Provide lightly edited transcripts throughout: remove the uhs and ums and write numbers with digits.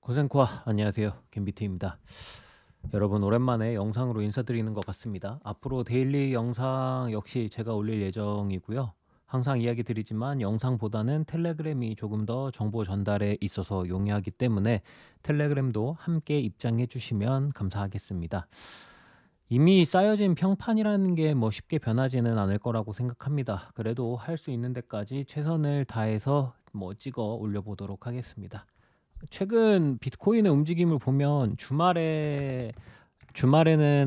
고생과 안녕하세요. 김비트입니다. 여러분 오랜만에 영상으로 인사드리는 것 같습니다. 앞으로 데일리 영상 역시 제가 올릴 예정이고요. 항상 이야기 드리지만 영상보다는 텔레그램이 조금 더 정보 전달에 있어서 용이하기 때문에 텔레그램도 함께 입장해 주시면 감사하겠습니다. 이미 쌓여진 평판이라는 게 뭐 쉽게 변하지는 않을 거라고 생각합니다. 그래도 할 수 있는 데까지 최선을 다해서 뭐 찍어 올려보도록 하겠습니다. 최근 비트코인의 움직임을 보면 주말에는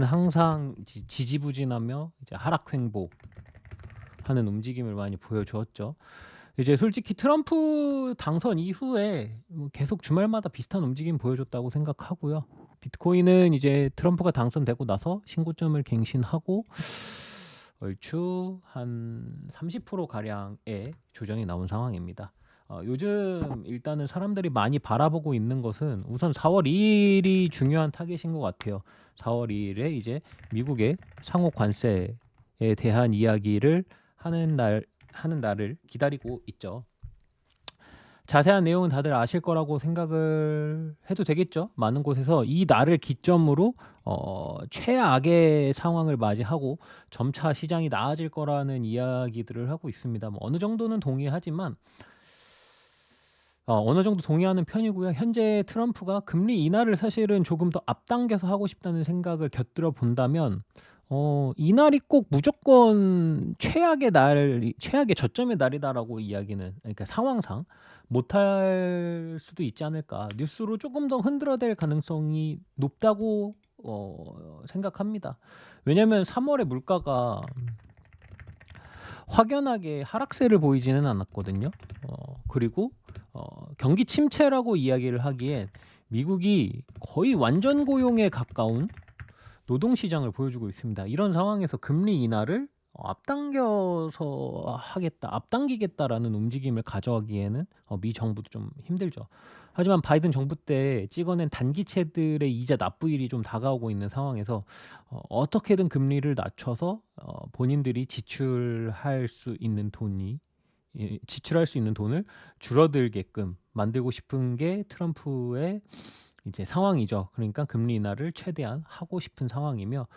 항상 지지부진하며 이제 하락 횡보하는 움직임을 많이 보여주었죠. 이제 솔직히 트럼프 당선 이후에 뭐 계속 주말마다 비슷한 움직임 보여줬다고 생각하고요. 비트코인은 이제 트럼프가 당선되고 나서 신고점을 갱신하고 얼추 한 30% 가량의 조정이 나온 상황입니다. 요즘 일단은 사람들이 많이 바라보고 있는 것은 우선 4월 2일이 중요한 타겟인 것 같아요. 4월 2일에 이제 미국의 상호 관세에 대한 이야기를 하는 날을 기다리고 있죠. 자세한 내용은 다들 아실 거라고 생각을 해도 되겠죠. 많은 곳에서 이 날을 기점으로 최악의 상황을 맞이하고 점차 시장이 나아질 거라는 이야기들을 하고 있습니다. 뭐 어느 정도는 동의하지만 어느 정도 동의하는 편이고요. 현재 트럼프가 금리 인하를 사실은 조금 더 앞당겨서 하고 싶다는 생각을 곁들여 본다면 이날이 꼭 무조건 최악의 저점의 날이다라고 이야기는, 그러니까 상황상 못할 수도 있지 않을까. 뉴스로 조금 더 흔들어댈 가능성이 높다고 생각합니다. 왜냐하면 3월에 물가가 확연하게 하락세를 보이지는 않았거든요. 그리고 경기 침체라고 이야기를 하기엔 미국이 거의 완전 고용에 가까운 노동시장을 보여주고 있습니다. 이런 상황에서 금리 인하를 앞당기겠다라는 움직임을 가져가기에는 미 정부도 좀 힘들죠. 하지만 바이든 정부 때 찍어낸 단기채들의 이자 납부일이 좀 다가오고 있는 상황에서 어떻게든 금리를 낮춰서 본인들이 지출할 수 있는 돈을 줄어들게끔 만들고 싶은 게 트럼프의 이제 상황이죠. 그러니까 금리 인하를 최대한 하고 싶은 상황이며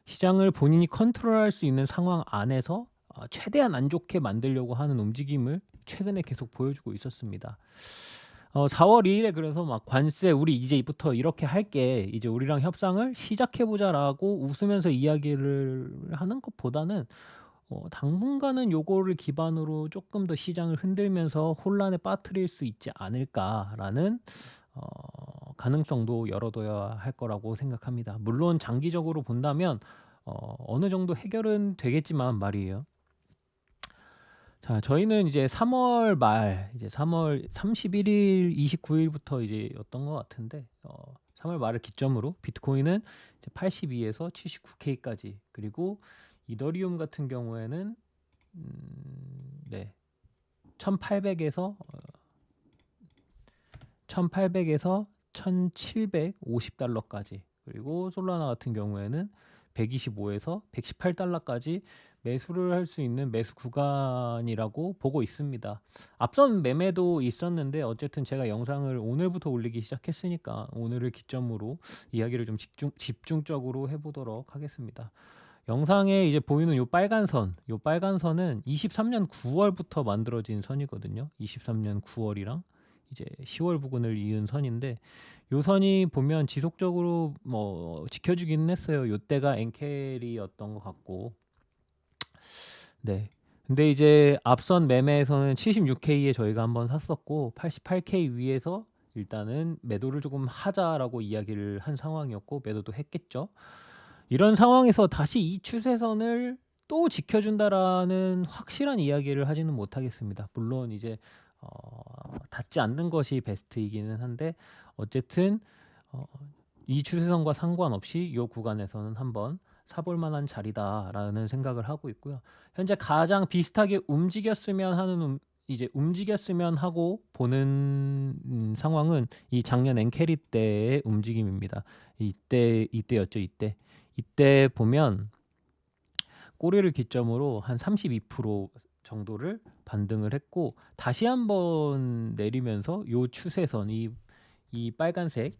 시장을 본인이 컨트롤할 수 있는 상황 안에서 최대한 안 좋게 만들려고 하는 움직임을 최근에 계속 보여주고 있었습니다. 4월 2일에 그래서 막 관세 우리 이제부터 이렇게 할게, 이제 우리랑 협상을 시작해보자라고 웃으면서 이야기를 하는 것보다는 당분간은 요거를 기반으로 조금 더 시장을 흔들면서 혼란에 빠뜨릴 수 있지 않을까라는 가능성도 열어둬야 할 거라고 생각합니다. 물론 장기적으로 본다면 어느 정도 해결은 되겠지만 말이에요. 자, 저희는 이제 3월 말, 이제 3월 31일, 29일부터 이제였던 것 같은데, 3월 말을 기점으로 비트코인은 이제 82에서 79K까지, 그리고 이더리움 같은 경우에는 네, 1800에서 1750달러까지, 그리고 솔라나 같은 경우에는 125에서 118달러까지 매수를 할 수 있는 매수 구간이라고 보고 있습니다. 앞선 매매도 있었는데 어쨌든 제가 영상을 오늘부터 올리기 시작했으니까 오늘을 기점으로 이야기를 좀 집중적으로 해보도록 하겠습니다. 영상에 이제 보이는 요 빨간 선은 23년 9월부터 만들어진 선이거든요. 23년 9월이랑 이제 10월 부근을 이은 선인데, 요 선이 보면 지속적으로 뭐 지켜주기는 했어요. 요때가 엔켈이었던 것 같고, 네. 근데 이제 앞선 매매에서는 76K에 저희가 한번 샀었고 88K 위에서 일단은 매도를 조금 하자라고 이야기를 한 상황이었고 매도도 했겠죠. 이런 상황에서 다시 이 추세선을 또 지켜준다라는 확실한 이야기를 하지는 못하겠습니다. 물론 이제 닿지 않는 것이 베스트이기는 한데 어쨌든 이 추세선과 상관없이 이 구간에서는 한번 사볼 만한 자리다라는 생각을 하고 있고요. 현재 가장 비슷하게 움직였으면 하고 보는 상황은 이 작년 엔캐리 때의 움직임입니다. 이때였죠. 이때 보면 꼬리를 기점으로 한 32% 정도를 반등을 했고 다시 한번 내리면서 요 추세선, 이 이 빨간색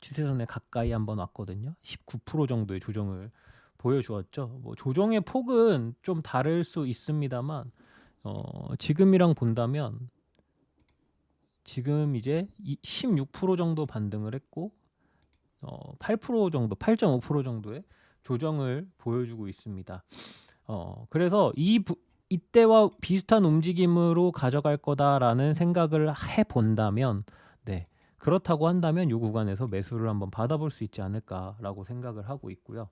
추세선에 가까이 한번 왔거든요. 19% 정도의 조정을 보여주었죠. 뭐 조정의 폭은 좀 다를 수 있습니다만 지금이랑 본다면 지금 이제 16% 정도 반등을 했고 8% 정도, 8.5% 정도의 조정을 보여주고 있습니다. 그래서 이때와 비슷한 움직임으로 가져갈 거다라는 생각을 해 본다면, 네, 그렇다고 한다면 이 구간에서 매수를 한번 받아볼 수 있지 않을까라고 생각을 하고 있고요.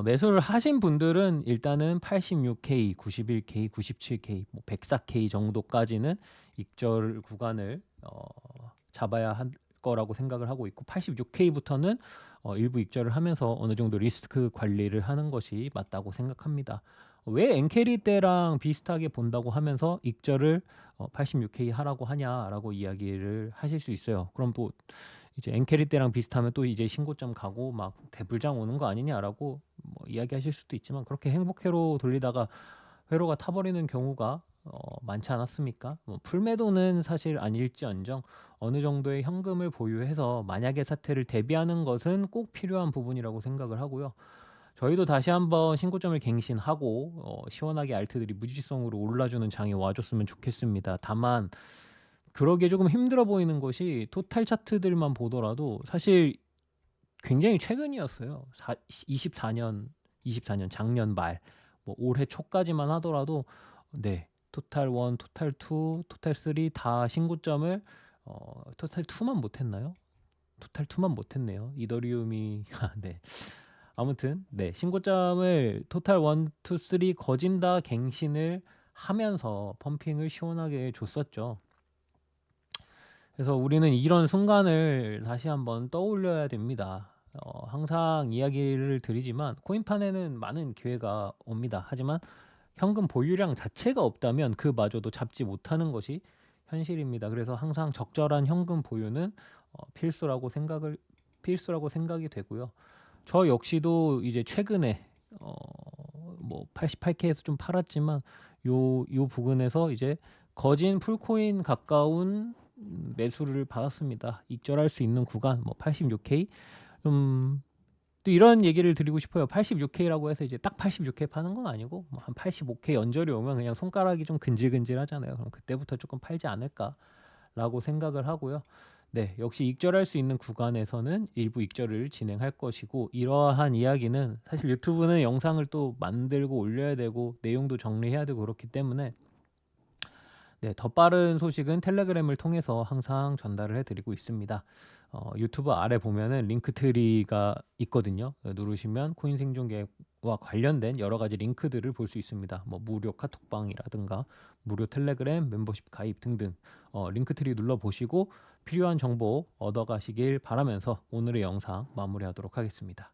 매수를 하신 분들은 일단은 86K, 91K, 97K, 뭐 104K 정도까지는 익절 구간을 잡아야 할 거라고 생각을 하고 있고 86K부터는 일부 익절을 하면서 어느 정도 리스크 관리를 하는 것이 맞다고 생각합니다. 왜 엔캐리 때랑 비슷하게 본다고 하면서 익절을 86K 하라고 하냐라고 이야기를 하실 수 있어요. 그럼 또 이제 엔캐리 때랑 비슷하면 또 이제 신고점 가고 막 대불장 오는 거 아니냐라고 뭐 이야기하실 수도 있지만 그렇게 행복회로 돌리다가 회로가 타버리는 경우가 많지 않았습니까? 뭐 풀매도는 사실 아닐지언정 어느 정도의 현금을 보유해서 만약의 사태를 대비하는 것은 꼭 필요한 부분이라고 생각을 하고요. 저희도 다시 한번 신고점을 갱신하고 시원하게 알트들이 무지성으로 올라주는 장이 와줬으면 좋겠습니다. 다만 그러기에 조금 힘들어 보이는 것이 토탈 차트들만 보더라도 사실 굉장히 최근이었어요. 24년 작년 말, 뭐 올해 초까지만 하더라도 네, 토탈 1, 토탈 2, 토탈 3 다 신고점을 토탈 2만 못했나요? 토탈 2만 못했네요. 이더리움이 네. 아무튼 네, 신고점을 토탈 1, 2, 3 거진 다 갱신을 하면서 펌핑을 시원하게 줬었죠. 그래서 우리는 이런 순간을 다시 한번 떠올려야 됩니다. 항상 이야기를 드리지만 코인판에는 많은 기회가 옵니다. 하지만 현금 보유량 자체가 없다면 그마저도 잡지 못하는 것이 현실입니다. 그래서 항상 적절한 현금 보유는 필수라고 생각이 되고요. 저 역시도 이제 최근에 뭐 88K에서 좀 팔았지만 요 부근에서 이제 거진 풀코인 가까운 매수를 받았습니다. 익절할 수 있는 구간 뭐 86K 또 이런 얘기를 드리고 싶어요. 86K라고 해서 이제 딱 86K 파는 건 아니고 뭐 한 85K 언저리 오면 그냥 손가락이 좀 근질근질 하잖아요. 그럼 그때부터 조금 팔지 않을까라고 생각을 하고요. 네, 역시 익절할 수 있는 구간에서는 일부 익절을 진행할 것이고 이러한 이야기는 사실 유튜브는 영상을 또 만들고 올려야 되고 내용도 정리해야 되고 그렇기 때문에 네, 더 빠른 소식은 텔레그램을 통해서 항상 전달을 해드리고 있습니다. 유튜브 아래 보면은 링크트리가 있거든요. 누르시면 코인 생존계와 관련된 여러 가지 링크들을 볼 수 있습니다. 뭐 무료 카톡방이라든가 무료 텔레그램 멤버십 가입 등등 링크트리 눌러보시고 필요한 정보 얻어가시길 바라면서 오늘의 영상 마무리하도록 하겠습니다.